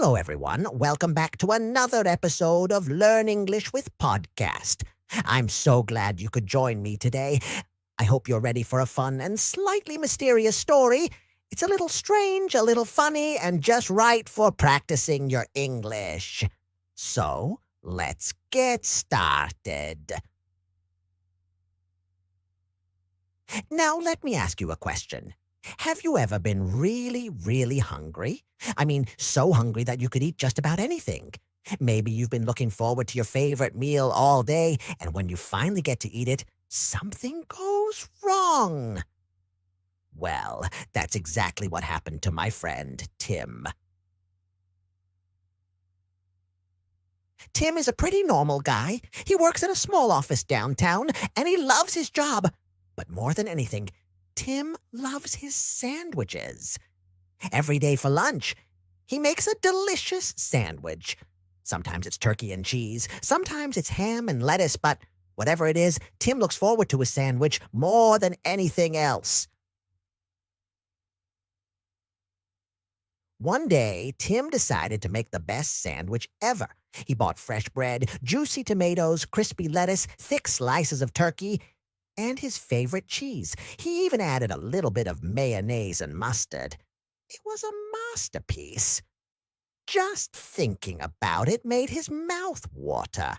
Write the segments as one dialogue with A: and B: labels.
A: Hello, everyone. Welcome back to another episode of Learn English with Podcast. I'm so glad you could join me today. I hope you're ready for a fun and slightly mysterious story. It's a little strange, a little funny, and just right for practicing your English. So, let's get started. Now, let me ask you a question. Have you ever been really, really hungry? I mean, so hungry that you could eat just about anything. Maybe you've been looking forward to your favorite meal all day, and when you finally get to eat it, something goes wrong. Well, that's exactly what happened to my friend, Tim. Tim is a pretty normal guy. He works in a small office downtown, and he loves his job. But more than anything, Tim loves his sandwiches. Every day for lunch, he makes a delicious sandwich. Sometimes it's turkey and cheese, sometimes it's ham and lettuce, but whatever it is, Tim looks forward to his sandwich more than anything else. One day, Tim decided to make the best sandwich ever. He bought fresh bread, juicy tomatoes, crispy lettuce, thick slices of turkey, and his favorite cheese. He even added a little bit of mayonnaise and mustard. It was a masterpiece. Just thinking about it made his mouth water.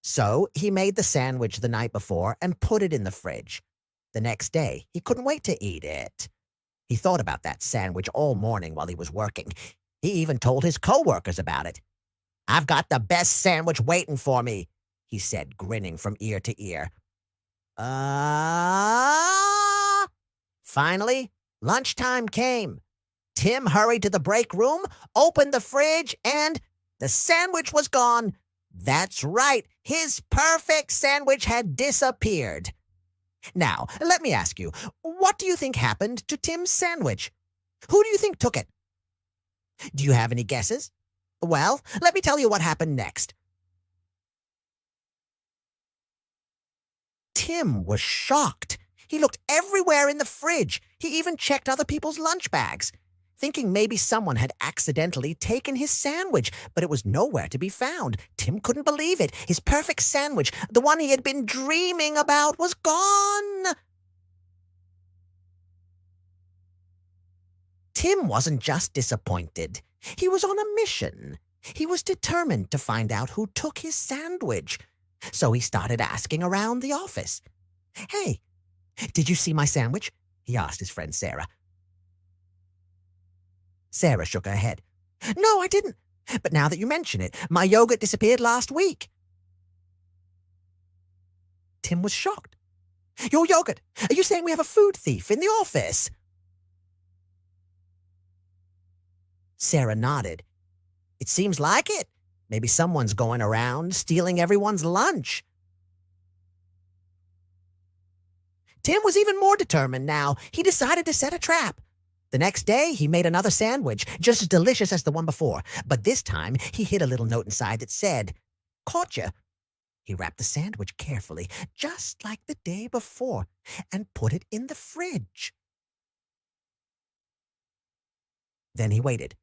A: So he made the sandwich the night before and put it in the fridge. The next day, he couldn't wait to eat it. He thought about that sandwich all morning while he was working. He even told his coworkers about it. "I've got the best sandwich waiting for me," he said, grinning from ear to ear. Finally, lunchtime came. Tim hurried to the break room, opened the fridge, and the sandwich was gone. That's right, his perfect sandwich had disappeared. Now, let me ask you, what do you think happened to Tim's sandwich? Who do you think took it? Do you have any guesses? Well, let me tell you what happened next. Tim was shocked. He looked everywhere in the fridge. He even checked other people's lunch bags, thinking maybe someone had accidentally taken his sandwich, but it was nowhere to be found. Tim couldn't believe it. His perfect sandwich, the one he had been dreaming about, was gone. Tim wasn't just disappointed. He was on a mission. He was determined to find out who took his sandwich. So he started asking around the office. "Hey, did you see my sandwich?" he asked his friend Sarah. Sarah shook her head. "No, I didn't. But now that you mention it, my yogurt disappeared last week." Tim was shocked. "Your yogurt? Are you saying we have a food thief in the office?" Sarah nodded. "It seems like it. Maybe someone's going around stealing everyone's lunch." Tim was even more determined now. He decided to set a trap. The next day, he made another sandwich, just as delicious as the one before. But this time, he hid a little note inside that said, "Caught ya." He wrapped the sandwich carefully, just like the day before, and put it in the fridge. Then he waited.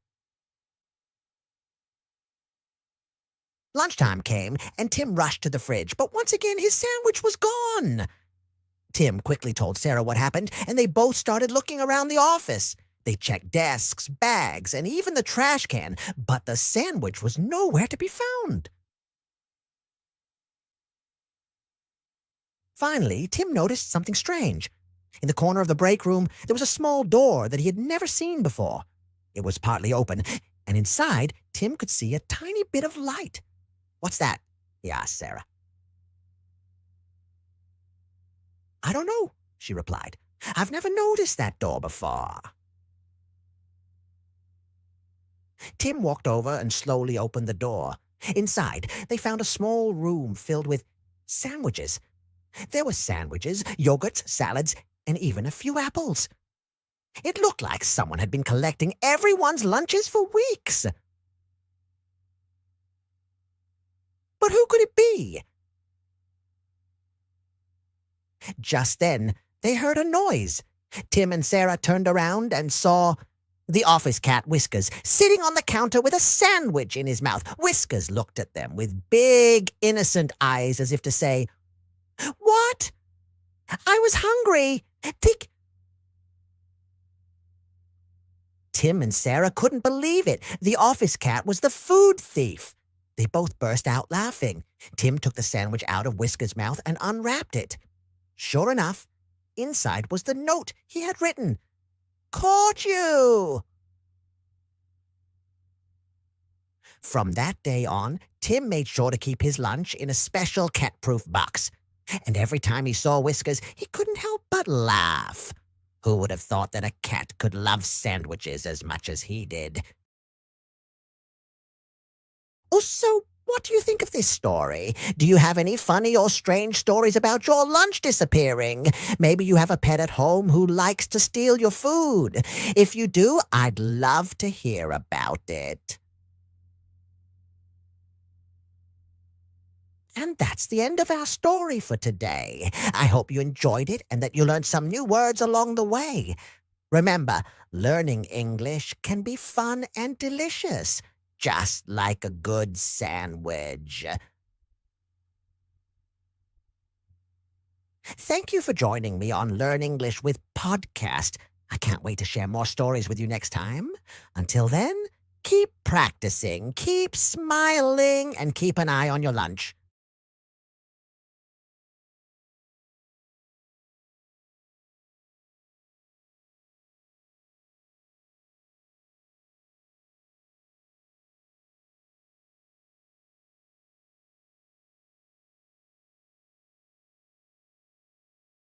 A: Lunchtime came, and Tim rushed to the fridge, but once again his sandwich was gone. Tim quickly told Sarah what happened, and they both started looking around the office. They checked desks, bags, and even the trash can, but the sandwich was nowhere to be found. Finally, Tim noticed something strange. In the corner of the break room, there was a small door that he had never seen before. It was partly open, and inside, Tim could see a tiny bit of light. "What's that?" he asked Sarah. "I don't know," she replied. "I've never noticed that door before." Tim walked over and slowly opened the door. Inside, they found a small room filled with sandwiches. There were sandwiches, yogurts, salads, and even a few apples. It looked like someone had been collecting everyone's lunches for weeks. But who could it be? Just then, they heard a noise. Tim and Sarah turned around and saw The office cat Whiskers sitting on the counter with a sandwich in his mouth. Whiskers looked at them with big, innocent eyes as if to say, "What? I was hungry. Think." Tim and Sarah couldn't believe it. The office cat was the food thief. They both burst out laughing. Tim took the sandwich out of Whiskers' mouth and unwrapped it. Sure enough, inside was the note he had written. "Caught you!" From that day on, Tim made sure to keep his lunch in a special cat-proof box. And every time he saw Whiskers, he couldn't help but laugh. Who would have thought that a cat could love sandwiches as much as he did? Oh, so what do you think of this story? Do you have any funny or strange stories about your lunch disappearing? Maybe you have a pet at home who likes to steal your food. If you do, I'd love to hear about it. And that's the end of our story for today. I hope you enjoyed it and that you learned some new words along the way. Remember, learning English can be fun and delicious, just like a good sandwich. Thank you for joining me on Learn English with Podcast. I can't wait to share more stories with you next time. Until then, keep practicing, keep smiling, and keep an eye on your lunch.